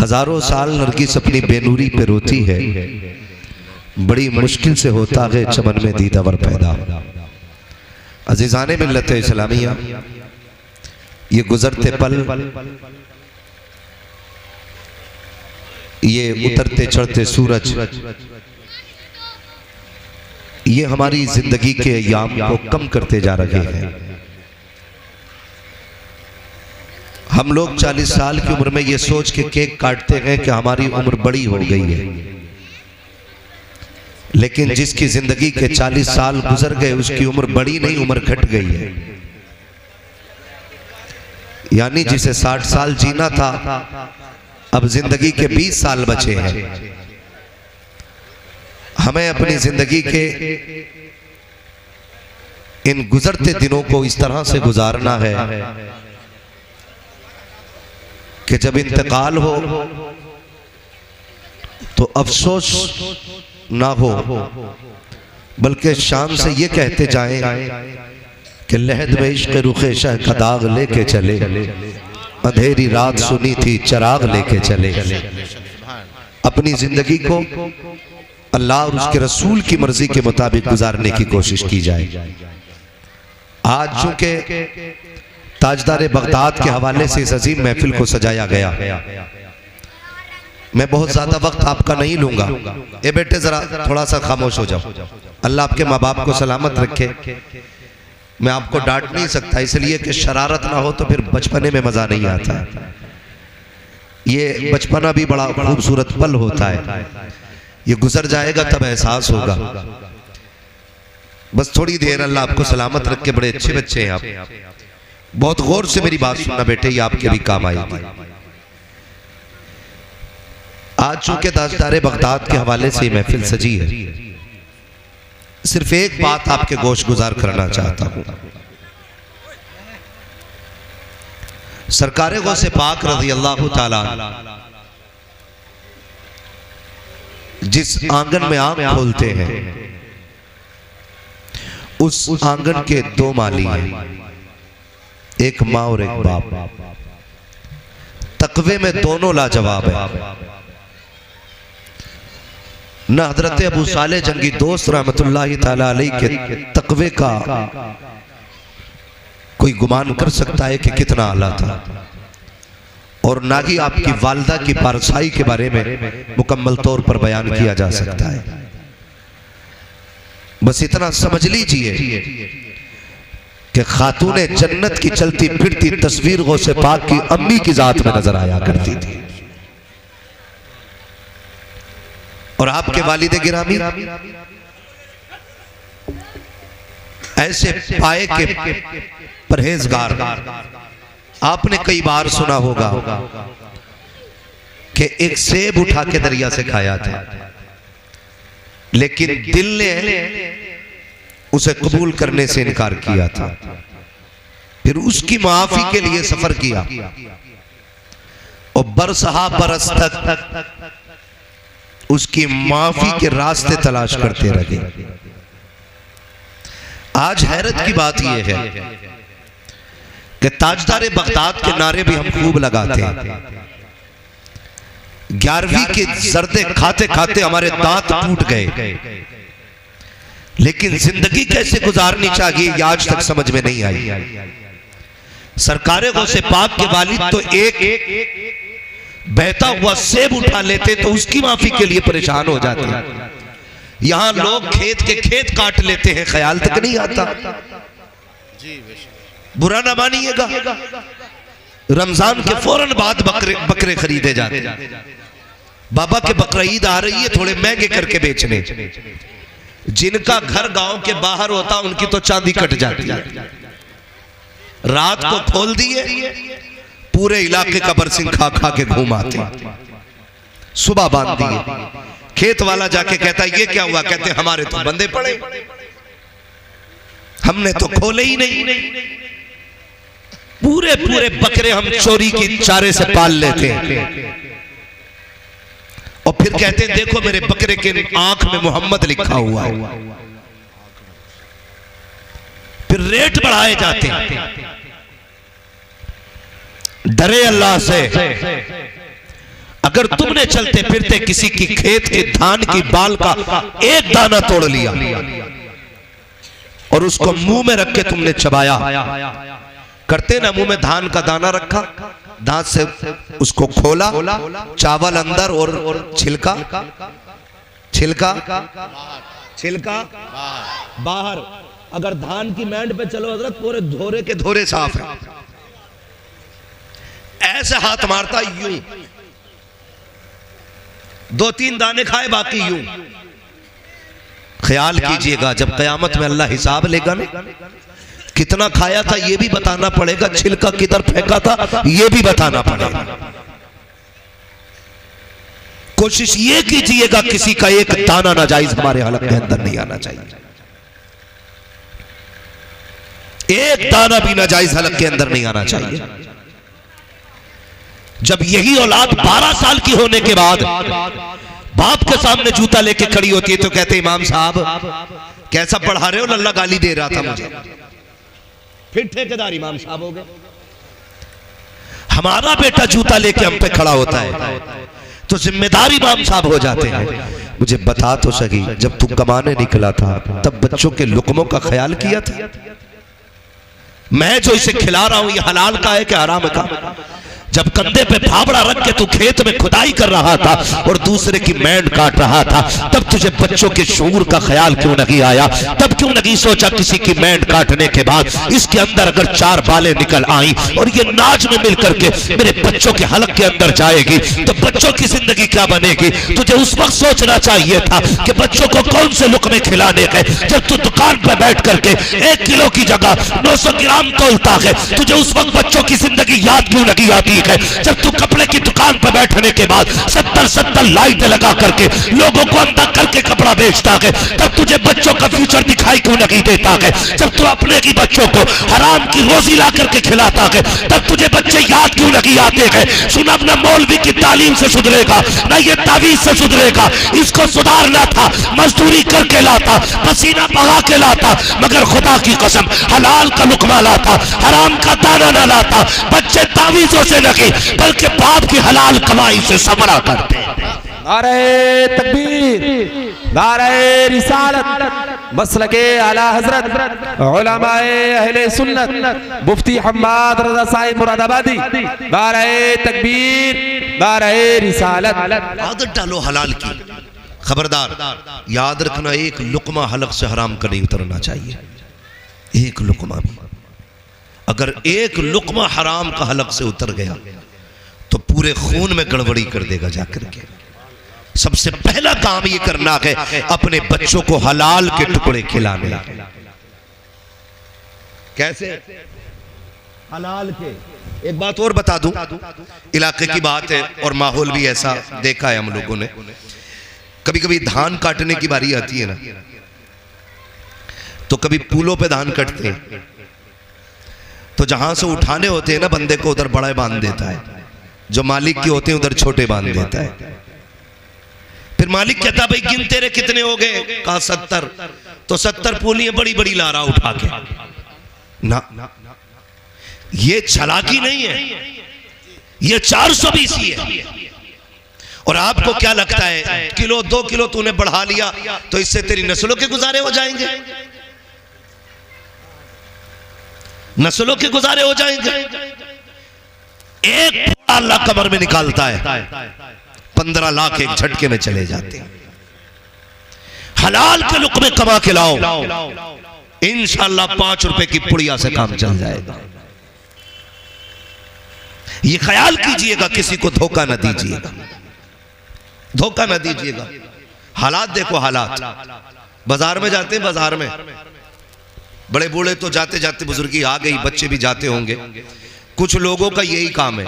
हजारों साल नरगिस अपनी बेनूरी पे रोती है, बड़ी मुश्किल से होता है चमन में दीदावर पैदा। अजीजाने मिल्लत इस्लामिया, ये गुजरते पल, ये उतरते चढ़ते सूरज, ये हमारी जिंदगी के अय्याम को कम करते जा रहे हैं। हम लोग 40 साल की उम्र में ये सोच के केक काटते हैं कि हमारी उम्र बड़ी हो गई है, लेकिन जिसकी जिंदगी के 40 साल गुजर गए उसकी उम्र बड़ी नहीं, उम्र घट गई है। यानी जिसे 60 साल जीना था, अब जिंदगी के 20 साल बचे हैं। हमें अपनी जिंदगी के इन गुजरते दिनों को इस तरह से गुजारना है कि जब इंतकाल हो तो अफसोस ना हो, बल्कि शान से ये कहते जाएं कि लहद में इश्क़ रुखे शह का दाग लेके चले, अंधेरी रात सुनी थी चिराग लेके चले। अपनी जिंदगी को अल्लाह और उसके रसूल की मर्जी के मुताबिक गुजारने की कोशिश की जाए। आज चूंकि ताजदार बगदाद के हवाले से इस अजीम महफिल को सजाया गया, मैं बहुत ज्यादा वक्त आपका नहीं लूंगा। ए बेटे जरा थोड़ा सा खामोश हो जाओ, अल्लाह आपके माँ बाप को सलामत रखे। मैं आपको डांट नहीं सकता, इसलिए कि शरारत ना हो तो फिर बचपने में मजा नहीं आता। ये बचपना भी बड़ा खूबसूरत पल होता है, ये गुजर जाएगा तब एहसास होगा। बस थोड़ी देर, अल्लाह आपको सलामत रख के। बड़े अच्छे बच्चे हैं आप, बहुत गौर से मेरी बात सुनना बेटे, ये आपके भी काम आएगी। आज चूंकि ताजदार बगदाद के हवाले से महफिल सजी है, सिर्फ एक बात आपके गोश गुजार करना चाहता हूं। सरकारे गौसे पाक रज़ी अल्लाह ताला जिस आंगन में आंख खोलते हैं, उस आंगन के दो माली हैं, एक माँ और एक बाप। तकवे में दोनों लाजवाब है। न हजरत अबू साले जंगी दोस्त रहमतुल्लाहि ताला अलैहि के तकवे का कोई गुमान कर सकता है कि कितना आला था, और ना ही आपकी वालदा की पारसाई के बारे में मुकम्मल तौर पर बयान किया जा सकता है। बस इतना समझ लीजिए कि खातूने जन्नत की चलती फिरती तस्वीर गौसे पाक की अम्मी की जात में नजर आया करती थी, और आपके वालिद गिरामी ऐसे पाए के परहेजगार। आपने कई बार सुना होगा कि एक सेब उठा के दरिया से खाया था, लेकिन दिल ने उसे कबूल करने से इनकार किया था। फिर उसकी माफी के लिए सफर किया और बरसहा बरस तक उसकी माफी के रास्ते तलाश करते रहे। आज हैरत की बात यह है कि ताजदार बगदाद के नारे भी हम खूब लगाते हैं। 11वीं के जर्दे खाते खाते हमारे दांत टूट गए, लेकिन जिंदगी कैसे गुजारनी चाहिए ये आज तक समझ में नहीं आई। सरकारे गौसे पाक के वालिद तो एक बहता हुआ सेब उठा लेते तो उसकी माफी के लिए परेशान हो जाते हैं। यहां लोग खेत के खेत काट लेते हैं, ख्याल तक नहीं आता। बुरा ना मानिएगा, रमजान के फौरन बाद बकरे खरीदे जाते हैं। बाबा के बकरा ईद आ रही है, थोड़े महंगे करके बेचने। जिनका घर गांव के बाहर होता उनकी तो चांदी कट जाती है। रात को खोल दिए, पूरे इलाके का बरसिंग खा खा के घूम आते। सुबह बांध दिए, खेत वाला जाके कहता ये क्या हुआ? कहते हमारे तो बंदे पड़े, हमने तो खोले ही नहीं। पूरे पूरे बकरे हम चोरी की चारे से पाल लेते हैं, और फिर कहते हैं देखो मेरे बकरे के आंख में मोहम्मद लिखा हुआ है। फिर रेट बढ़ाए जाते हैं। डरे अल्लाह से, अगर तुमने चलते फिरते किसी की खेत के धान की बाल का एक दाना तोड़ लिया और उसको मुंह में रख के तुमने चबाया, करते ना, मुंह में धान का दाना रखा, दांत से उसको खोला, चावल अंदर और छिलका छिलका छिलका बाहर। अगर धान की मैंड पे चलो हजरत, पूरे धोरे के धोरे साफ है। ऐसे हाथ मारता यूं, 2-3 दाने खाए, बाकी यूं। ख्याल कीजिएगा जब कयामत में अल्लाह हिसाब लेगा ना, कितना खाया था ये भी बताना पड़ेगा, छिलका किधर फेंका था ये भी बताना पड़ेगा। कोशिश ये कीजिएगा किसी का एक दाना नाजायज हमारे हलक के अंदर नहीं आना चाहिए, एक दाना भी नाजायज हलक के अंदर नहीं आना चाहिए। जब यही औलाद 12 साल की होने के बाद बाप के सामने जूता लेके खड़ी होती है तो कहते इमाम साहब कैसा पढ़ा रहे हो, अल्लाह गाली दे रहा था मुझे। फिर ठेकेदार इमाम साहब हो गए। हमारा बेटा जूता लेके हम पे खड़ा होता है तो जिम्मेदार इमाम साहब हो जाते हैं। मुझे बता तो सही, जब तू कमाने निकला था तब बच्चों के लुकमों का ख्याल किया था? मैं जो इसे खिला रहा हूं ये हलाल का है कि हराम का? जब कंधे पे फावड़ा रख के तू खेत में खुदाई कर रहा था और दूसरे की मैंड काट रहा था, तब तुझे बच्चों के शऊर का ख्याल क्यों नहीं आया? तब क्यों नहीं सोचा किसी की मैंड काटने के बाद इसके अंदर अगर 4 बालें निकल आई और ये नाज में मिल करके मेरे बच्चों के हलक के अंदर जाएगी तो बच्चों की जिंदगी क्या बनेगी? तुझे उस वक्त सोचना चाहिए था कि बच्चों को कौन से लुकमे खिलाने के। जब तू दुकान पर बैठ करके 1 किलो की जगह 900 ग्राम तोलता है, तुझे उस वक्त बच्चों की जिंदगी याद क्यों नहीं आती है? जब तू कपड़े की दुकान पर बैठने के बाद 70 लाइटें लगा करके लोगों को अंधा करके कपड़ा बेचता है, तब तुझे बच्चों का फ्यूचर दिखाई क्यों नहीं देता है? जब तू अपने ही बच्चों को हराम की रोजी ला करके खिलाता है, तब तुझे बच्चे याद क्यों नहीं आते हैं? सुन, अपना मौलवी की तालीम से सुधरेगा ना, ये तावीज से सुधरेगा। इसको सुधारना था, मजदूरी करके लाता, पसीना बहा के लाता, मगर खुदा की कसम हलाल का लुकमा लाता, हराम का दाना न लाता। बच्चे तावीजों से नहीं बल्कि बाप की हलाल कमाई से समरा करते। नारे तकबीर, नारे रिसालत, मसलके आला हजरत उलमाए अहले सुन्नत मुफ्ती हम्माद रज़ा साहिब मुरादाबादी। नारे तकबीर, नारे रिसालत। आदत डालो हलाल की, खबरदार याद रखना एक लुकमा हलक से हराम का नहीं उतरना चाहिए। एक लुकमा भी, अगर एक लुकमा हराम का हलक से उतर गया तो पूरे खून में गड़बड़ी कर देगा जाकर के। सबसे पहला काम ये करना है अपने बच्चों को हलाल के टुकड़े खिलाने। कैसे? हलाल के। एक बात और बता दूं, इलाके की बात है और माहौल भी ऐसा देखा है हम लोगों ने। कभी कभी धान काटने की बारी आती है ना, तो कभी पुलों पे धान कटते हैं तो जहां से उठाने होते हैं ना बंदे को, उधर बड़े बांध देता है, जो मालिक के होते हैं उधर छोटे बांध देता है। फिर मालिक कहता भाई गिन तेरे कितने हो गए? कहा 70। तो 70 पूलियां बड़ी बड़ी ला रहा उठा के ना, ये चालाकी नहीं है, ये 420 ही है। और आपको क्या लगता है किलो 2 किलो तूने बढ़ा लिया तो इससे तेरी नस्लों के गुजारे हो जाएंगे? नस्लों के गुजारे हो जाएंगे। एक अल्लाह कमर में निकालता है, 15 लाख एक झटके में चले जाते हैं। हलाल के लुकमे कमा के लाओ, इंशाअल्लाह 5 रुपए की पुड़िया से काम चल जाएगा। ये ख्याल कीजिएगा, किसी को धोखा न दीजिएगा, धोखा न दीजिएगा। हालात देखो, हालात बाजार में जाते हैं, बाजार में बड़े बूढ़े तो जाते जाते बुजुर्गी आ गई, बच्चे भी जाते होंगे। कुछ लोगों का यही काम है,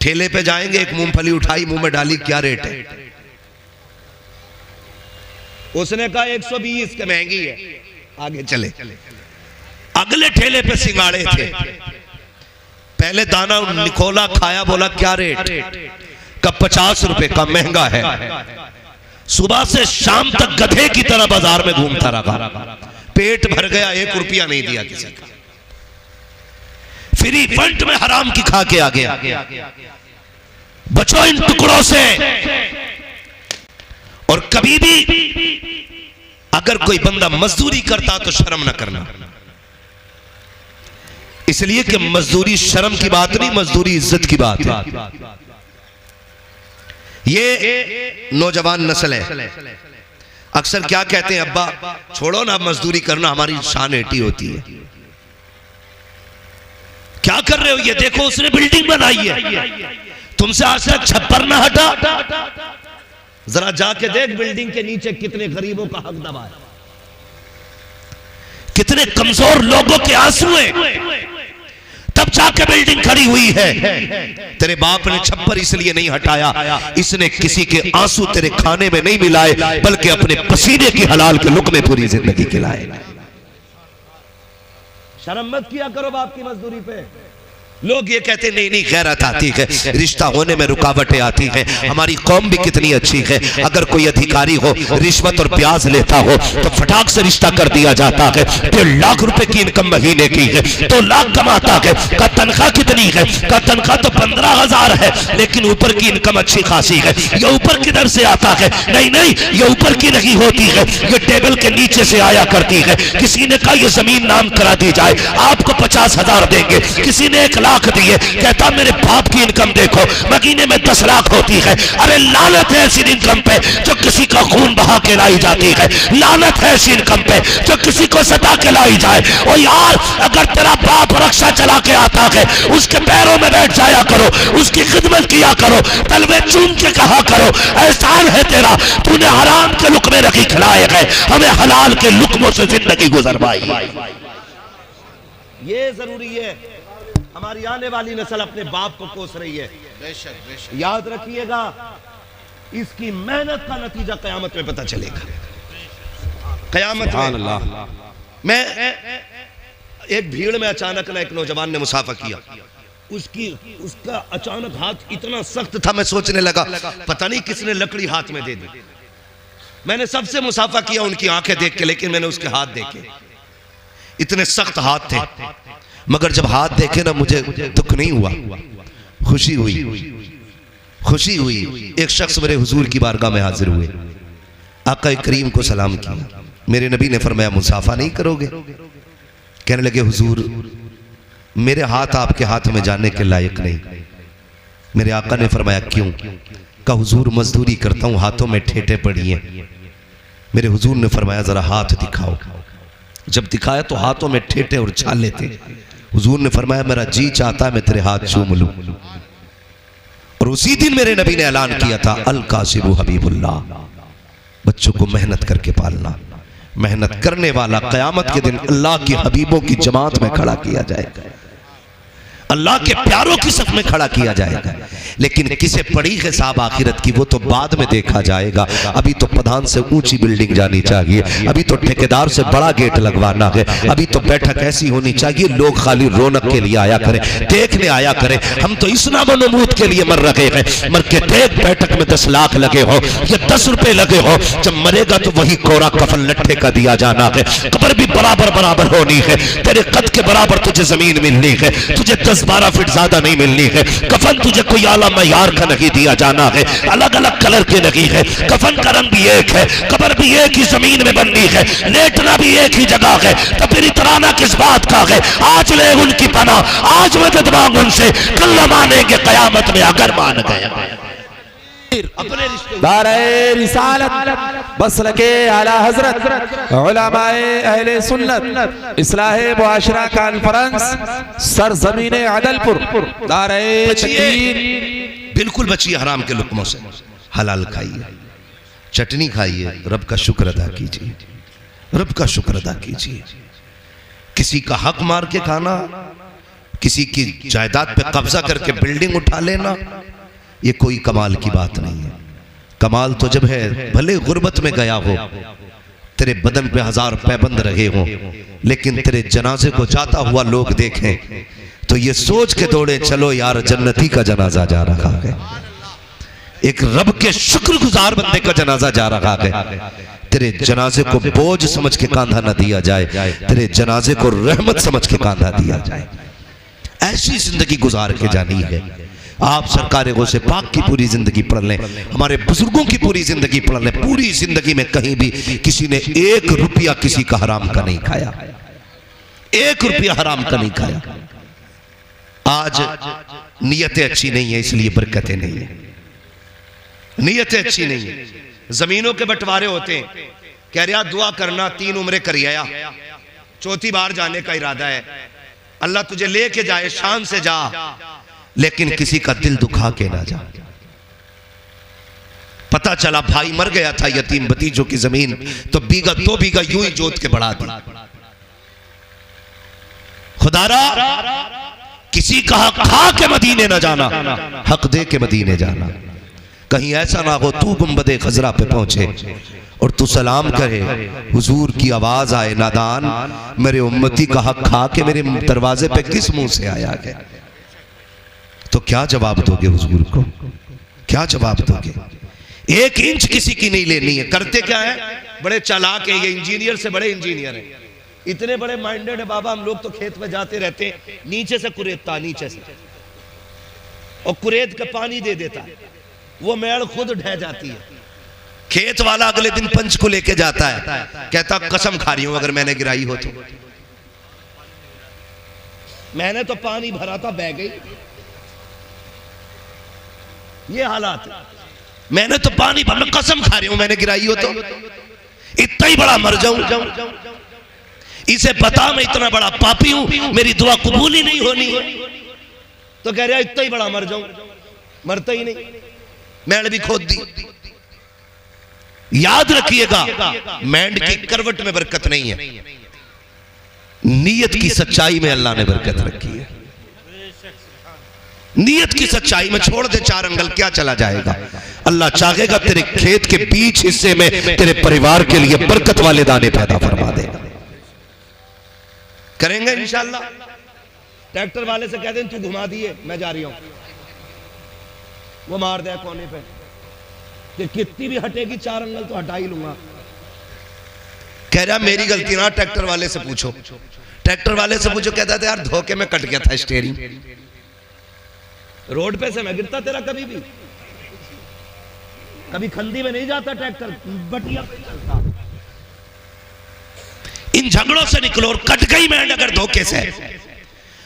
ठेले पे जाएंगे, एक मूंगफली उठाई मुंह में डाली, क्या रेट है? उसने कहा 120 के, महंगी है, आगे चले। अगले ठेले पे सिंगाड़े थे, पहले दाना निकोला, खाया, बोला क्या रेट? कब 50 रुपए का, महंगा है। सुबह से शाम तक गधे की तरह बाजार में घूमता रहा, पेट भर गया, 1 रुपया नहीं दिया किसी का। फ्री फंड में हराम की खा के आ गया। बचो इन टुकड़ों से। और कभी भी अगर कोई बंदा मजदूरी करता तो शर्म ना करना, इसलिए कि मजदूरी शर्म की बात नहीं, मजदूरी इज्जत की बात है। ये नौजवान नस्ल है, अक्सर क्या कहते हैं, अब्बा छोड़ो ना मजदूरी करना, हमारी शान एटी होती है। क्या कर रहे हो, ये देखो उसने बिल्डिंग बनाई है, तुमसे आज तक छप्पर ना हटा। जरा जाके देख बिल्डिंग के नीचे कितने गरीबों का हक दबा है, कितने कमजोर लोगों के आंसू हैं, तब जाके बिल्डिंग खड़ी हुई है। तेरे बाप ने छप्पर इसलिए नहीं हटाया, इसने किसी के आंसू तेरे खाने में नहीं मिलाए, बल्कि अपने पसीने की हलाल के लुक़्मे पूरी जिंदगी खिलाए। शर्म मत किया करो बाप की मजदूरी पे। लोग ये कहते नहीं नहीं गैरत आती है, रिश्ता होने में रुकावटें आती हैं। हमारी कौम भी कितनी अच्छी है, अगर कोई अधिकारी हो रिश्वत और ब्याज लेता हो तो फटाक से रिश्ता कर दिया जाता है। 1.5 लाख रुपए की इनकम महीने की है, 2 लाख कमाता है, का तनख्वाह कितनी है, का तनख्वाह तो 15,000 है, लेकिन ऊपर की इनकम अच्छी खासी है। ये ऊपर किधर से आता है, नहीं नहीं ये ऊपर की नहीं होती है, ये टेबल के नीचे से आया करती है। किसी ने कहा ये जमीन नाम करा दी जाए, आपको 50,000 देंगे, किसी ने 1 लाख दिए, कहता मेरे बाप की इनकम देखो महीने में 10 लाख होती है। अरे लानत है ऐसी इनकम पे जो किसी का खून बहा के लाई जाती है, लानत है ऐसी इनकम पे जो किसी को सता के लाई जाए। और यार अगर तेरा बाप रक्षा चला के आता है, उसके पैरों में बैठ जाया करो, उसकी खिदमत किया करो, तलवे चूम के कहा करो एहसान है तेरा, तूने हराम के लुक़्मे रखी खिलाए गए, हमें हलाल के लुक़्मों से जिंदगी गुजरवाई। ये जरूरी है, हमारी आने वाली नस्ल अपने बाप को कोस रही है। बेशक बेशक याद रखिएगा, इसकी मेहनत का नतीजा कयामत में पता चलेगा। कयामत में मैं एक भीड़ में अचानक ना एक नौजवान ने मुसाफा किया, उसका अचानक हाथ इतना सख्त था, मैं सोचने लगा पता नहीं किसने लकड़ी हाथ में दे दी। मैंने सबसे मुसाफा किया उनकी आंखें देख के, लेकिन मैंने उसके हाथ देखे, इतने सख्त हाथ थे। मगर जब हाथ देखे ना मुझे दुख नहीं हुआ, खुशी हुई, खुशी हुई। एक शख्स मेरे हुजूर की बारगाह में हाजिर हुए, आका करीम को सलाम किया। मेरे नबी ने फरमाया मुसाफा नहीं करोगे? कहने लगे हुजूर मेरे हाथ आपके हाथ में जाने के लायक नहीं। मेरे आका ने फरमाया क्यों? कहा हुजूर मजदूरी करता हूं, हाथों में ठेठे पड़ी हैं। मेरे हुजूर ने फरमाया जरा हाथ दिखाओ। जब दिखाया तो हाथों में ठेठे और छाले थे। हुजूर ने फरमाया मेरा जी चाहता है मैं तेरे हाथ चूम लूं। और उसी दिन मेरे नबी ने ऐलान किया था अल कासिबु हबीबुल्लाह, बच्चों को मेहनत करके पालना, मेहनत करने वाला क़यामत के दिन अल्लाह की हबीबों की जमात में खड़ा किया जाएगा, अल्लाह के प्यारों की सफ में खड़ा किया जाएगा। लेकिन किसे पड़ी है साहब आखिरत की, वो तो बाद में देखा जाएगा। अभी तो प्रधान से ऊंची बिल्डिंग जानी चाहिए, अभी तो ठेकेदार से बड़ा गेट लगवाना है, अभी तो बैठक ऐसी होनी चाहिए लोग खाली रौनक के लिए आया करें, देखने आया करें। हम तो इस नामो नमूद के लिए मर रहे हैं, मर के देख बैठक में 10 लाख लगे हो या 10 रुपए लगे हो, जब मरेगा तो वही कोरा कफन लट्ठे का दिया जाना है। कब्र भी बराबर बराबर होनी है, तेरे कद के बराबर तुझे जमीन मिलनी है, तुझे 10-12 फीट ज्यादा नहीं मिलनी है। कफन तुझे कोई आला मयार का नहीं दिया जाना है, अलग अलग कलर के नहीं है। कफन का रंग भी एक है, कब्र भी एक ही जमीन में बननी है, लेटना भी एक ही जगह है। तो फिर इतराना किस बात का है? आज ले उनकी पना, आज मदद मांग उनसे, कल न मानेंगे कयामत में अगर मान गए। अपने दारे रिसालत मसलके आला हजरत उलमाए अहले सुन्नत इस्लाहे मुआशरा कॉन्फ्रेंस सरजमीने अदलपुर दारे तकबीर। बिल्कुल बचिए हराम के लुक़्मों से, हलाल खाइए, चटनी खाइए, रब का शुक्र अदा कीजिए, रब का शुक्र अदा कीजिए। किसी का हक मार के खाना, किसी की जायदाद पे कब्जा करके बिल्डिंग उठा लेना, ये कोई कमाल की बात नहीं है। कमाल तो जब है भले गुर्बत में गया हो, तेरे बदन पे 1000 पैबंद रहे हो, लेकिन तेरे जनाजे को जाता हुआ लोग देखें तो ये सोच के दौड़े चलो यार जन्नती का जनाजा जा रहा है, एक रब के शुक्रगुजार बंदे का जनाजा जा रहा है। तेरे जनाजे को बोझ समझ के कांधा न दिया जाए, तेरे जनाजे को रहमत समझ के कांधा दिया जाए। ऐसी जिंदगी गुजार के जानी है। आप सरकार गौसे पाक की पूरी जिंदगी पढ़ लें, हमारे बुजुर्गों की पूरी जिंदगी पढ़ लें, पूरी जिंदगी में कहीं भी किसी ने 1 रुपया किसी का हराम का नहीं खाया, 1 रुपया हराम का नहीं खाया। आज नीयतें अच्छी नहीं है, इसलिए बरकतें नहीं है, नीयतें अच्छी नहीं है। जमीनों के बंटवारे होते हैं, कह रहा दुआ करना 3 उम्रें कर आया, 4थी बार जाने का इरादा है, अल्लाह तुझे लेके जाए, शान से जा, लेकिन किसी का दिल दुखा के ना जा। पता चला भाई मर गया था, यतीम भतीजों की जमीन तो बीघा 2 बीघा यूं ही जोत के बढ़ा दी। खुदारा किसी का हक खा के मदीने ना जाना, हक दे के मदीने जाना। कहीं ऐसा ना हो तू गुंबदे खजरा पे पहुंचे और तू सलाम करे, हुजूर की आवाज आए, नादान मेरे उम्मती का हक खा के मेरे दरवाजे पे किस मुंह से आया गया। तो क्या जवाब दोगे हुजूर को, क्या जवाब दोगे? 1 इंच किसी की नहीं लेनी है। करते क्या है, बड़े चालाक है, ये इंजीनियर से बड़े इंजीनियर हैं, इतने बड़े माइंडेड है बाबा। हम लोग तो खेत में जाते रहते हैं, नीचे से कुरेदता, नीचे से, और कुरेद के पानी दे देता है, वो मेड़ खुद ढह जाती है। खेत वाला अगले दिन पंच को लेके जाता है, कहता कसम खा रही हूं अगर मैंने गिराई हो तो, मैंने तो पानी भरा था बह गई, ये हालात, मैंने तो पानी भरा, कसम खा रही हूं मैंने गिराई हो तो, इतना ही बड़ा मर जाऊं, इसे पता मैं इतना बड़ा पापी हूं, मेरी दुआ कबूल ही नहीं होनी, तो कह रहा इतना ही बड़ा मर जाऊं, मरता ही नहीं, मैंने भी खोद दी। याद रखिएगा, मैंड की करवट में बरकत नहीं है, नीयत की सच्चाई में अल्लाह ने बरकत रखी है। नीयत की सच्चाई में छोड़ दे 4 अंगल, क्या चला जाएगा। अल्लाह चाहेगा तेरे खेत के बीच हिस्से में तेरे परिवार के लिए बरकत वाले दाने पैदा फरमा देगा। करेंगे इंशाअल्लाह। ट्रैक्टर वाले से कह दें तू घुमा दिए, मैं जा रही हूं, वो मार दे कोने पे, कि कितनी भी हटेगी 4 अंगल तो हटा ही लूंगा। कह रहा मेरी गलती ना, ट्रैक्टर वाले से पूछो, ट्रैक्टर वाले से पूछो, कहता था यार धोखे में कट गया था स्टीयरिंग, रोड पे से मैं गिरता तेरा कभी भी, कभी खंदी में नहीं जाता ट्रैक्टर, बटिया पे चलता। इन झगड़ों से निकलो, और कट गई मैंड अगर धोखे से,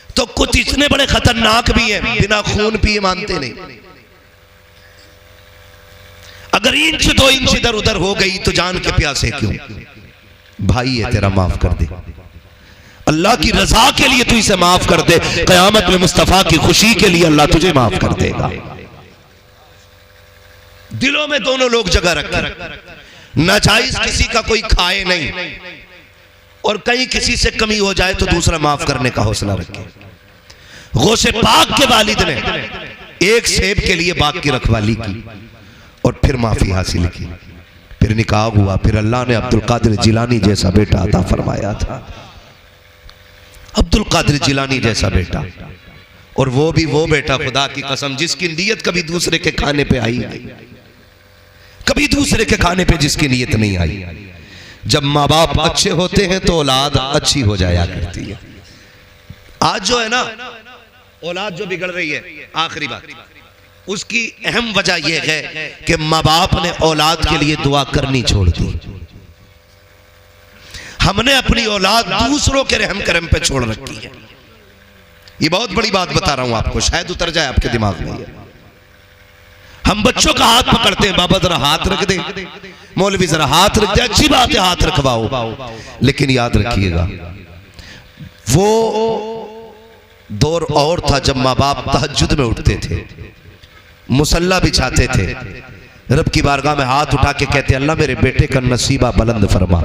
तो कुछ इतने बड़े खतरनाक भी हैं, बिना खून पिए मानते नहीं। अगर 1 इंच 2 इंच इधर उधर हो गई तो जान के प्यासे क्यों, भाई है तेरा, माफ कर दे, अल्लाह की रजा के लिए तू इसे माफ कर दे, क़यामत में मुस्तफा की खुशी के लिए अल्लाह तुझे माफ कर देगा। दिलों में दोनों लोग जगह रखें, नाजायज किसी का कोई खाए नहीं, और कहीं किसी से कमी हो जाए तो दूसरा माफ करने का हौसला रखे। गौसे पाक के वालिद ने 1 सेब के लिए बाग की रखवाली की और फिर माफी हासिल की, फिर निकाह हुआ, फिर अल्लाह ने अब्दुल कादिर जिलानी जैसा बेटा अता फरमाया था, अब्दुल कादिर जिलानी जैसा बेटा, और वो भी वो बेटा खुदा की कसम जिसकी नीयत कभी दूसरे के खाने पे आई नहीं, कभी दूसरे के खाने पे जिसकी नीयत नहीं आई। जब माँ बाप अच्छे होते हैं तो औलाद अच्छी हो जाया करती है। आज जो है ना औलाद जो बिगड़ रही है, आखिरी बात, उसकी अहम वजह यह है कि माँ बाप ने औलाद के लिए दुआ करनी छोड़ दी। हमने अपनी औलाद दूसरों के रहम करम पे छोड़ रखी है। ये बहुत बड़ी बात बता रहा हूं आपको, शायद उतर जाए आपके दिमाग में। हम बच्चों का हाथ पकड़ते हैं, बाबा जरा हाथ रख दे, मौलवी जरा हाथ रख दे, अच्छी बात है हाथ रखवाओ, लेकिन याद रखिएगा वो दौर और था जब माँ बाप तहज्जुद में उठते थे, मुसल्ला बिछाते थे, रब की बारगाह में हाथ उठा के कहते अल्लाह मेरे बेटे का नसीबा बुलंद फरमा।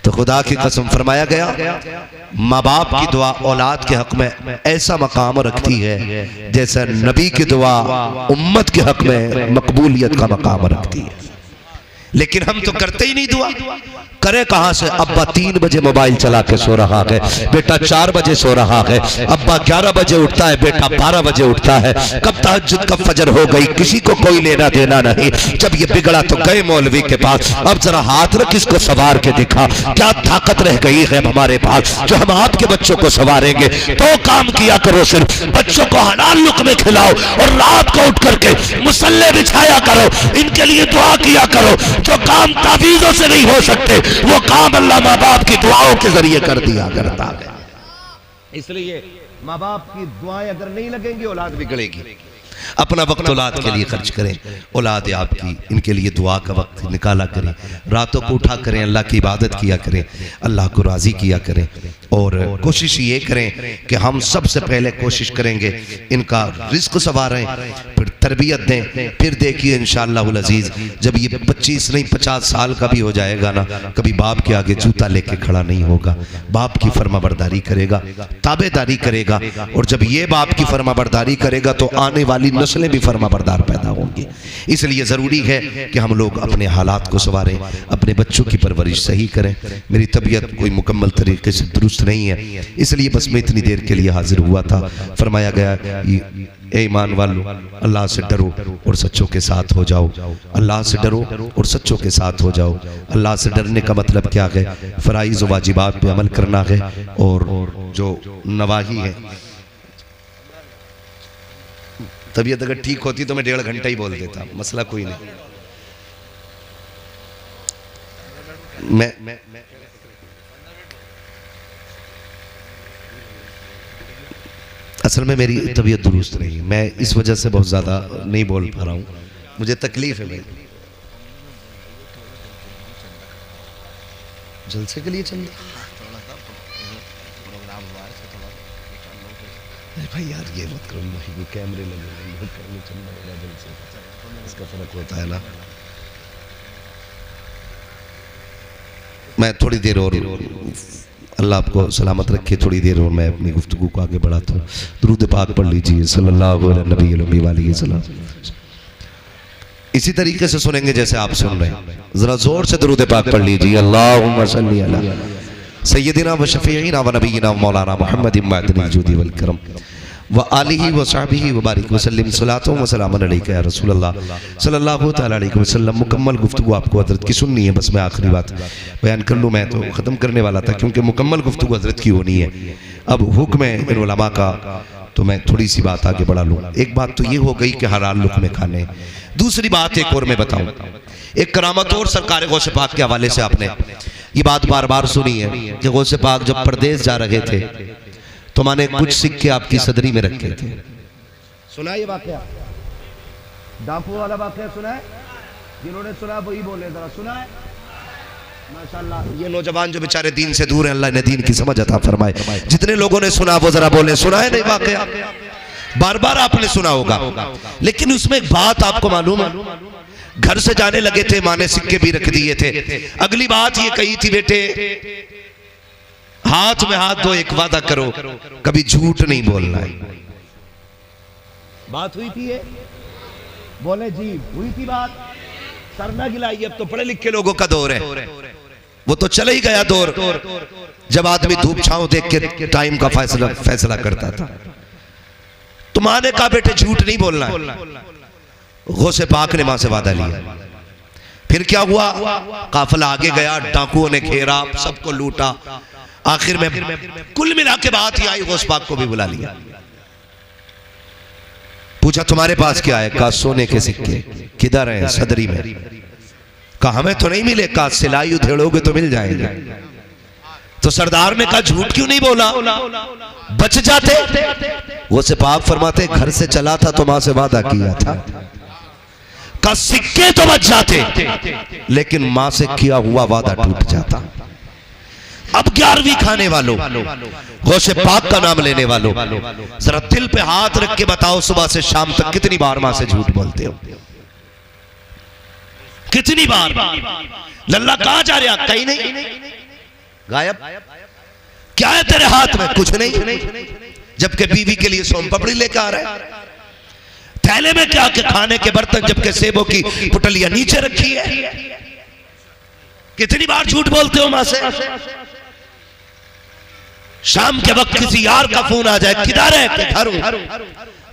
तो खुदा की कसम फरमाया गया माँ बाप की दुआ औलाद के हक में ऐसा मकाम रखती है जैसा नबी की दुआ उम्मत के हक में मकबूलियत का मकाम रखती है। लेकिन हम तो करते ही नहीं दुआ, करे कहां से? अब्बा 3 बजे मोबाइल चला के सो रहा है, बेटा 4 बजे सो रहा है, अब्बा 11 बजे उठता है, बेटा 12 बजे उठता है, कब तहज्जुद कब फजर हो गई, किसी को कोई लेना देना नहीं। जब ये बिगड़ा तो गए मौलवी के पास, अब जरा हाथ रख इसको सवार के दिखा, क्या ताकत रह गई है हमारे पास जो हम आपके बच्चों को सवारेंगे। तो काम किया करो, सिर्फ बच्चों को हलाल लुक़्मे खिलाओ और रात को उठ करके मुसल्ले बिछाया करो, इनके लिए दुआ किया करो। जो काम तावीज़ों से नहीं हो सकते वो काम अल्लाह माँ बाप की दुआओं के जरिए कर दिया करता है। इसलिए माँ बाप की दुआएं अगर नहीं लगेंगी औलाद बिगड़ेगी। अपना वक्त औलाद के लिए खर्च करें, औलाद आपकी, इनके लिए दुआ का वक्त निकाला करें, रातों को उठा करें, अल्लाह की इबादत किया करें, अल्लाह को राज़ी किया करें। और कोशिश ये करें कि हम सबसे पहले कोशिश करेंगे इनका रिस्क संवारें, फिर तरबियत दें, फिर देखिए इंशाअल्लाहुल अज़ीज़ जब ये 25 नहीं 50 साल का भी हो जाएगा ना, कभी बाप के आगे जूता लेके खड़ा नहीं होगा, बाप की फरमाबरदारी करेगा, ताबेदारी करेगा। और जब ये बाप की फरमाबरदारी करेगा तो आने वाली नस्लें भी फरमाबरदार पैदा होंगी। इसलिए ज़रूरी है कि हम लोग अपने हालात को संवारें, अपने बच्चों की परवरिश सही करें। मेरी तबीयत कोई मुकम्मल तरीके से दुरुस्त नहीं है, इसलिए बस मैं इतनी देर के लिए हाजिर हुआ था। फरमाया गया ए ईमान वालों, अल्लाह से डरो और सच्चों के साथ हो जाओ, अल्लाह से डरो और सच्चों के साथ हो जाओ। अल्लाह से डरने का मतलब क्या है? फ़राइज़ व वाजिबात पे अमल करना है, और जो नवाही है। तबीयत अगर ठीक होती तो मैं 1.5 घंटा ही बोल देता, मसला कोई नहीं। मैं असल में मेरी तबीयत दुरुस्त नहीं, मैं इस वजह से बहुत ज़्यादा नहीं बोल पा रहा हूँ, मुझे तकलीफ है भाई। जलसे के लिए चल भाई यार, ये मत करो भाई, कैमरे लगे करने चलना होगा जलसे, इसका फर्क होता है ना। मैं थोड़ी देर और, अल्लाह आपको सलामत रखे, थोड़ी देर और मैं अपनी गुफ्तगू को आगे बढ़ाता हूँ। दुरूद पाक पढ़ लीजिए सल्लल्लाहु अलैहि वसल्लम। इसी तरीके से सुनेंगे जैसे आप सुन रहे हैं, जरा जोर से दुरूद पाक पढ़ लीजिए। अल्लाहुम्मा सल्ली अला सय्यदिना व शफीईना व नबीना व मौलाना मुहम्मदिन मअदनिल जुदी वल करम व आलिहि व सहबिहि व बारिक व सल्लिम सलातो व सलामन अलैका या रसूलल्लाह सल्लल्लाहु तआला अलैहि वसल्लम। मुकम्मल गुफ्तगू आपको हज़रत की सुननी है, बस मैं आखिरी बात बयान कर लूँ। मैं तो ख़त्म करने वाला था क्योंकि मुकम्मल गुफ्तगू हज़रत की होनी है। अब हुक्म है इन उलमा का, तो मैं थोड़ी सी बात आगे बढ़ा लूँ। एक बात तो ये हो गई कि हलाल लुक़्मे खाने। दूसरी बात एक और मैं बताऊँ, एक करामत और सरकार गौसे पाक के हवाले से आपने ये बात बार बार सुनी है कि गौसे पाक जब परदेश जा रहे थे तो माने कुछ सिक्के आपकी सदरी में रखे थे। सुना ये वाकया, डाकू वाला वाकया सुना है? जिन्होंने सुना वही बोले, जरा सुना है? माशाल्लाह, ये नौजवान जो बेचारे दीन से दूर हैं, अल्लाह ने दीन की समझ अता फरमाए। जितने लोगों ने सुना वो जरा बोले, सुना है नहीं वाकया? बार बार आपने सुना होगा, लेकिन उसमें एक बात आपको मालूम है, घर से जाने लगे थे, माँ ने सिक्के भी रख दिए थे। अगली बात ये कही थी, बेटे हाथ में हाथ दो, एक वादा करो कभी झूठ नहीं बोलना है। बात हुई थी ये? बोले जी हुई थी बात, सरना गिलाई। अब तो पढ़े लिखे लोगों का दौर है, वो तो चले ही गया दौर जब आदमी धूप छांव देख के टाइम का फैसला करता था। तो माँ ने कहा बेटे झूठ नहीं बोलना है। गौसे पाक ने माँ से वादा लिया। फिर क्या हुआ? काफिला आगे गया, डाकुओं ने घेरा, सबको लूटा। आखिर में कुल मिला के बात ही आई, गौस पाक को भी बुला लिया। पूछा तुम्हारे पास क्या है? कहा सोने के सिक्के। किधर हैं? सदरी में। कहा हमें तो नहीं मिले। कहा सिलाई उधेड़ोगे तो मिल जाएंगे। तो सरदार ने कहा झूठ क्यों नहीं बोला, बच जाते। वो से पाक फरमाते घर से चला था तो मां से वादा किया था, का सिक्के तो बच जाते लेकिन मां से किया हुआ वादा टूट जाता। अब 11वीं खाने वालों, गौसे पाक का नाम लेने वालों, जरा दिल पे हाथ रख के बताओ सुबह से शाम तक कितनी बार मां से झूठ बोलते हो? कितनी बार? लल्ला कहां जा रहा? कहीं नहीं, गायब। क्या है तेरे हाथ में? कुछ नहीं। जबकि बीवी के लिए सोम पापड़ी लेकर आ रहा है। थैले में क्या के खाने के बर्तन, जबकि सेबों की पुटलियां नीचे रखी है। कितनी बार झूठ बोलते हो मां से? शाम के वक्त किसी यार का फोन आ जाए, किधर है? कि घर हूं।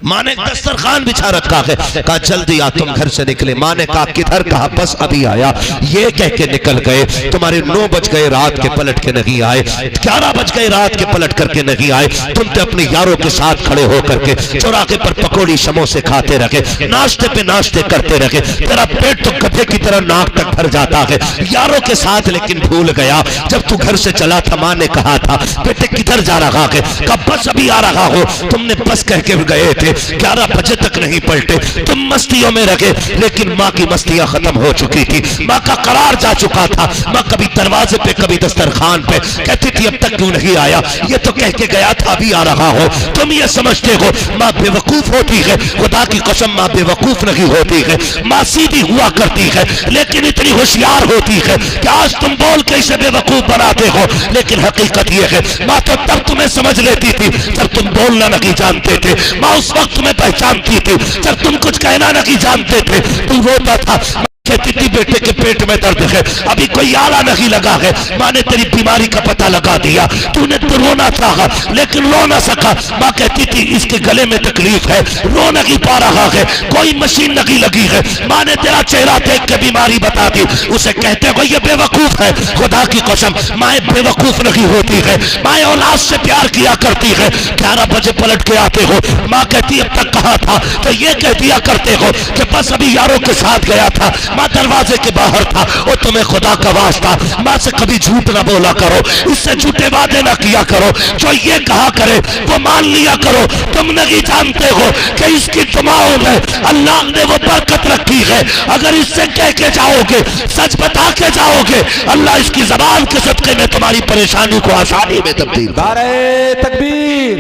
माँ ने दस्तरखान बिछा रखा है, कहा जल्दी आ, तुम घर से निकले। माँ ने कहा किधर? कहा बस अभी आया। ये कह के निकल गए। तुम्हारे 9 बज गए रात के, पलट के नहीं आए। 11 बज गए रात के, पलट करके नहीं आए। तुम तो अपने यारों के साथ खड़े होकर के चौराहे पर पकौड़ी समोसे खाते रखे, नाश्ते पे नाश्ते करते रखे। तेरा पेट तो गधे की तरह नाक तक भर जाता है यारों के साथ, लेकिन भूल गया जब तू घर से चला था माँ ने कहा था बेटे किधर जा रहा है? कहा बस अभी आ रहा हो। तुमने बस कह के गए थे, 11 बजे तक नहीं पलटे। तुम मस्तियों में रखे, लेकिन माँ की मस्तियां खत्म हो चुकी थी। माँ का करार जा चुका था। माँ कभी दरवाजे पे, कभी दस्तरखान पे कहती थी अब तक क्यों नहीं आया? ये तो कह के गया था अभी आ रहा हो। तुम ये समझते हो माँ बेवकूफ होती है? खुदा की कसम माँ बेवकूफ नहीं होती है। माँ सीधी हुआ करती है, लेकिन इतनी होशियार होती है कि आज तुम बोल के इसे बेवकूफ बनाते हो, लेकिन हकीकत ये है माँ तो तब तुम्हें समझ लेती थी जब तुम बोलना नहीं जानते थे। माँ उस वक्त तुम्हें पहचानती थी जब तुम कुछ कहना नहीं जानते थे। तुम रोता था, कहती थी बेटे के पेट में दर्द है, अभी कोई आला नहीं लगा है। माँ ने तेरी बीमारी का पता लगा दिया। तूने तो रोना चाहा लेकिन रो ना सका। माँ कहती थी इसके गले में तकलीफ है, रो नहीं पा रहा है, कोई मशीन नहीं लगी है। माँ ने तेरा चेहरा देख के बीमारी बता दी। उसे कहते हो ये बेवकूफ है। खुदा की कसम माए बेवकूफ नहीं होती है। माए औलाद से प्यार किया करती है। 11 बजे पलट के आते हो, माँ कहती अब तक कहा था? तो ये कह दिया करते हो कि बस अभी यारों के साथ गया था, माँ दरवाजे के बाहर था। और तुम्हें खुदा का वास्ता माँ से कभी झूठ ना बोला करो, इससे झूठे वादे ना किया करो। जो ये कहा करे वो मान लिया करो। तुम नहीं जानते हो कि इसकी दुआओं में अल्लाह ने वो बरकत रखी है। अगर इससे कह के जाओगे, सच बता के जाओगे, अल्लाह इसकी जबान के सदके में तुम्हारी परेशानी को आसानी में तब्दील। नारे तकबीर,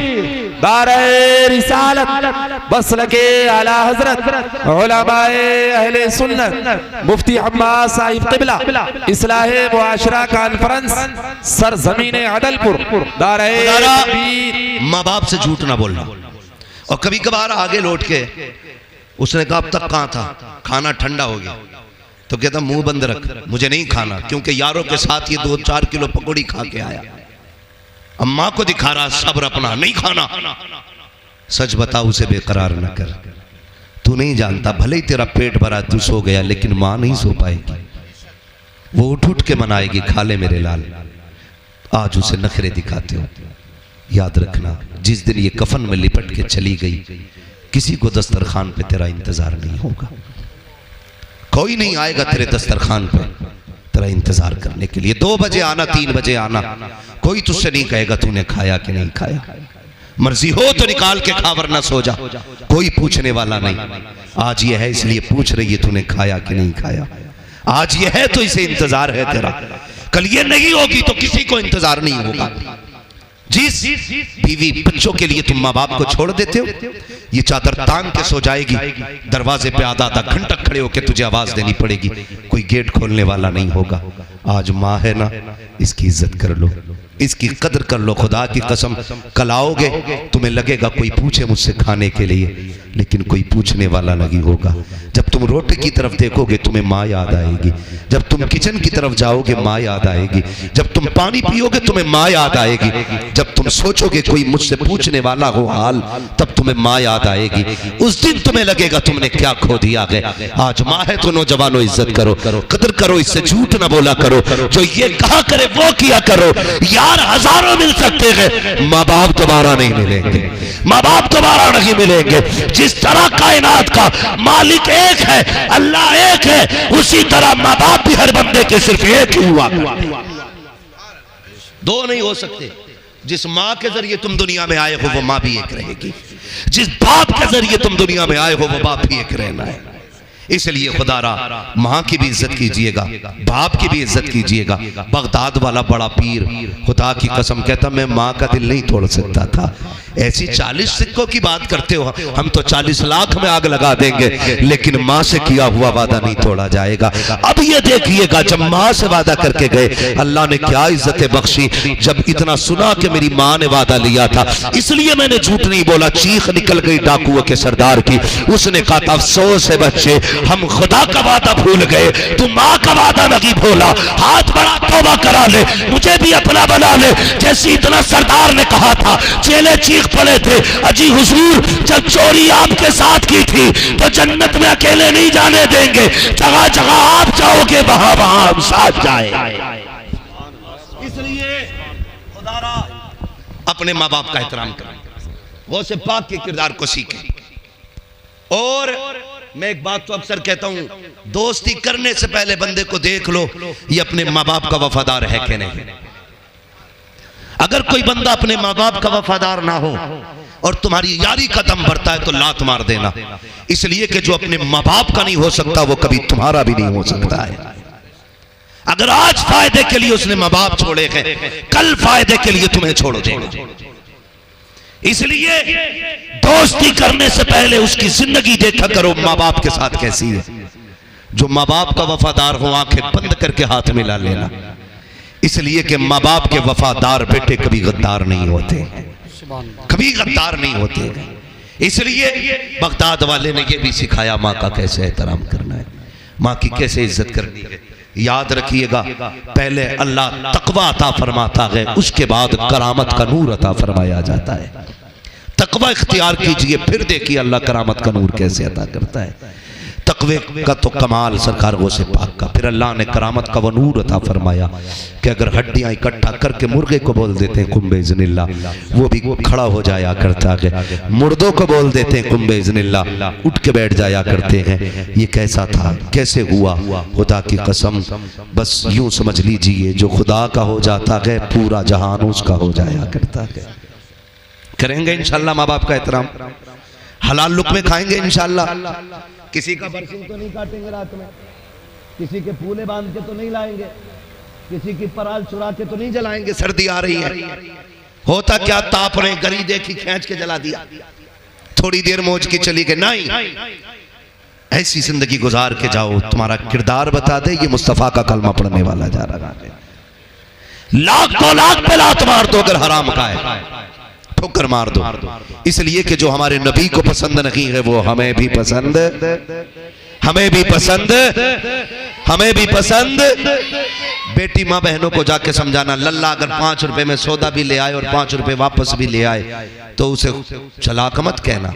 नारे रिसालत, मसलके आला हजरत उलमाए अहले सुन्नत मुफ्ती अब्बास साहिब क़िबला इस्लाहे मुआशरा कॉन्फ्रेंस सरजमीने अदलपुर। माँ बाप से झूठ ना बोलना। और कभी कभार आगे लौट के उसने कहा अब तक कहाँ था? खाना ठंडा हो गया। तो कहता मुंह बंद रख, मुझे नहीं खाना, क्योंकि यारों के साथ ये 2-4 किलो पकौड़ी खा के आया। अब माँ को दिखा रहा सब्र अपना, नहीं खाना। सच बता, उसे बेकरार न कर। तू नहीं जानता, भले ही तेरा पेट भरा तू सो गया, लेकिन माँ नहीं सो पाएगी। वो उठ उठ के मनाएगी, खा ले मेरे लाल। आज उसे नखरे दिखाते हो। याद रखना, जिस दिन ये कफन में लिपट के चली गई, किसी को दस्तरखान पे तेरा इंतजार नहीं होगा। कोई नहीं आएगा तेरे दस्तरखान पे तेरा इंतजार करने के लिए। 2 बजे आना, 3 बजे आना, कोई तुझसे नहीं कहेगा तूने खाया कि नहीं खाया। मर्जी हो तो निकाल के खा, वरना सो जा, कोई पूछने वाला नहीं। आज ये है इसलिए पूछ रही है तूने खाया कि नहीं खाया। आज ये है तो इसे इंतजार है तेरा। कल ये नहीं होगी तो किसी को इंतजार नहीं होगा। जिस बीवी बच्चों के लिए तुम माँ बाप को छोड़ देते हो, ये चादर तान के सो जाएगी, दरवाजे पे आधा घंटा खड़े होकर तुझे आवाज देनी पड़ेगी, कोई गेट खोलने वाला नहीं होगा। आज माँ है ना, इसकी इज्जत कर लो, इसकी कदर कर लो। खुदा की कसम, कल आओगे तुम्हें लगेगा कोई पूछे मुझसे खाने के लिए, लेकिन कोई पूछने वाला नहीं होगा। जब तुम रोटी की तरफ देखोगे तुम्हें माँ याद आएगी। जब तुम किचन की तरफ जाओगे माँ याद आएगी। जब तुम पानी पियोगे तुम्हें माँ याद आएगी। जब तुम सोचोगे कोई मुझसे पूछने वाला हो हाल, तब तुम्हें माँ याद आएगी। उस दिन तुम्हें लगेगा तुमने क्या खो दिया है। आज माँ है तो नौजवानों इज्जत करो, कदर करो, इससे झूठ ना बोला करो। जो ये कहा करे वो किया करो। यार हजारों मिल सकते हैं, माँ बाप दोबारा नहीं मिलेंगे। माँ बाप दोबारा नहीं मिलेंगे। जिस तरह कायनात का मालिक एक है, अल्लाह एक है, उसी तरह माँ बाप भी हर बंदे के सिर्फ एक ही हुआ। 2 नहीं हो सकते। जिस माँ के जरिए तुम दुनिया में आए हो वो माँ भी एक रहेगी। जिस बाप के जरिए तुम दुनिया में आए हो वो बाप भी एक रहना है। इसलिए खुदारा माँ की भी इज्जत कीजिएगा, बाप की भी इज्जत कीजिएगा। बगदाद वाला बड़ा पीर खुदा की कसम कहता मैं माँ का दिल नहीं तोड़ सकता था। ऐसी 40 सिक्कों की बात करते हो, हम तो 40 लाख में आग लगा देंगे, लेकिन माँ से किया हुआ वादा नहीं तोड़ा जाएगा। अब ये देखिएगा, जब माँ से वादा करके गए, अल्लाह ने क्या इज्जतें बख्शी। जब इतना सुना कि मेरी माँ ने वादा लिया था, इसलिए मैंने झूठ नहीं बोला। चीख निकल गई डाकुओं के सरदार की। उसने कहा था, अफसोस है बच्चे, हम खुदा का वादा भूल गए, तू माँ का वादा नहीं भूला। हाथ बड़ा तौबा करा ले, मुझे भी अपना बना ले। जैसे इतना सरदार ने कहा था, चेले चीख पड़े थे, अजी हुजूर, जब चोरी आपके साथ की थी तो जन्नत में अकेले नहीं जाने देंगे, जगह जगह आप जाओगे, वहां वहां हम साथ जाए। इसलिए खुदारा अपने माँ बाप का एहतराम करें, वो से पाक के किरदार को सीखें। और मैं एक बात तो अक्सर कहता हूं, दोस्ती करने से पहले बंदे को देख लो ये अपने माँ बाप का वफादार है कि नहीं। अगर कोई बंदा अपने माँ बाप का वफादार ना हो और तुम्हारी यारी का दम बढ़ता है तो लात मार देना, इसलिए कि जो अपने माँ बाप का नहीं हो सकता वो कभी तुम्हारा भी नहीं हो सकता है। अगर आज फायदे के लिए उसने माँ बाप छोड़े हैं, कल फायदे के लिए तुम्हें छोड़ देगा। इसलिए दोस्ती करने से पहले उसकी जिंदगी देखा करो माँ बाप के साथ कैसी है। जो माँ बाप का वफादार हो, आंखें बंद करके हाथ मिला लेना, इसलिए कि माँ बाप के वफादार बेटे कभी गद्दार नहीं होते, कभी गद्दार नहीं होते। इसलिए बगदाद वाले ने यह भी सिखाया माँ का कैसे एहतराम करना है, माँ की कैसे इज्जत करनी है। याद रखिएगा, पहले अल्लाह तकवा अता फरमाता है, उसके बाद करामत का नूर अता फरमाया जाता है। तकवा इख्तियार कीजिए, फिर देखिए अल्लाह करामत का नूर कैसे अता करता है। तकवे का तो कमाल सरकार गौसे पाक का। फिर अल्लाह ने करामत का वो नूर अता फरमाया कि अगर हड्डियां इकट्ठा करके मुर्गे को बोल देते हैं कुंबे इज़्निल्लाह, वो भी खड़ा हो जाया करता है। मुर्दों को बोल देते हैं कुंबे इज़्निल्लाह, उठ के बैठ जाया करते हैं। ये कैसा था, कैसे हुआ? खुदा की कसम, बस यूं समझ लीजिए, जो खुदा का हो जाता है पूरा जहान उसका हो जाया करता है। करेंगे इंशाल्लाह माँ बाप का एहतराम, हलाल लुक़मे खाएंगे इंशाल्लाह। किसी का बरसिंग तो नहीं काटेंगे रात में, किसी के फूले बांध के तो नहीं लाएंगे, किसी की पराल चुरा के तो नहीं जलाएंगे। सर्दी आ रही है, होता क्या, ताप रहे, गरी देखी खींच के जला दिया, थोड़ी देर मौज की चली गई। नहीं, ऐसी जिंदगी गुजार के जाओ, तुम्हारा किरदार बता दे ये मुस्तफा का कलमा पढ़ने वाला जा रहा है। लाख को लाख पे लात मार दो अगर हराम का है, ठोकर मार दो। इसलिए कि जो हमारे नबी को पसंद नहीं है वो हमें भी पसंद, हमें भी पसंद, हमें भी पसंद। बेटी माँ बहनों को जाके समझाना, लल्ला अगर 5 रुपए में सौदा भी ले आए और 5 रुपए वापस भी ले आए तो उसे चलाक मत कहना,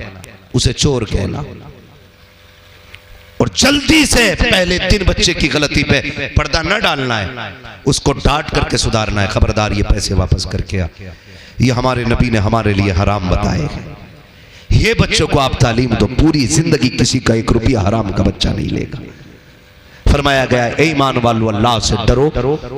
उसे चोर कहना। और जल्दी से पहले 3 बच्चे की गलती पे पर्दा न डालना है, उसको डांट करके सुधारना है। खबरदार ये पैसे वापस करके आ, ये हमारे नबी ने हमारे लिए हराम बताए हैं। ये बच्चों को आप तालीम दो, पूरी जिंदगी किसी का 1 रुपया हराम का बच्चा नहीं लेगा। फरमाया गया, ए ईमान वालों, अल्लाह से डरो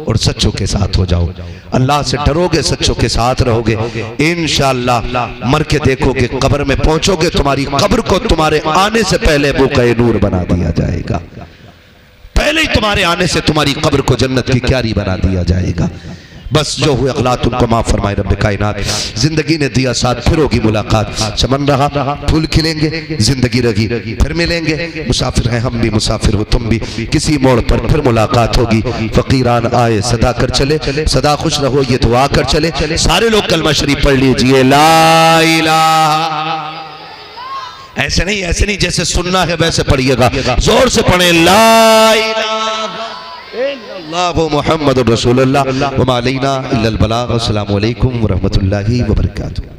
और सच्चों के साथ हो जाओ। अल्लाह से डरोगे, सच्चों के साथ रहोगे, इंशाअल्लाह मर के देखोगे, कब्र में पहुंचोगे, तुम्हारी कब्र को तुम्हारे आने से पहले बुक़े नूर बना दिया जाएगा। पहले ही तुम्हारे आने से तुम्हारी कब्र को जन्नत की क्यारी बना दिया जाएगा। बस जो हुए अगलात उनको माफ फरमाए रब्बे कायनात। जिंदगी ने दिया साथ, फिर होगी मुलाकात। चमन रहा फूल खिलेंगे, जिंदगी रही फिर मिलेंगे। मुसाफिर हैं हम भी, मुसाफिर हो तुम भी, किसी मोड़ पर फिर मुलाकात होगी। फकीरान आए सदा कर चले, सदा खुश रहो ये दुआ कर चले। सारे लोग कलमा शरीफ पढ़ लीजिए, ला इलाहा। ऐसे नहीं, ऐसे नहीं, जैसे सुनना है वैसे पढ़िएगा, जोर से पढ़े, ला इलाहा मुहम्मद रसूलुल्लाह व मा अलैना इल्लल बलाग। अस्सलामु अलैकुम व रहमतुल्लाहि व बरकातुहू।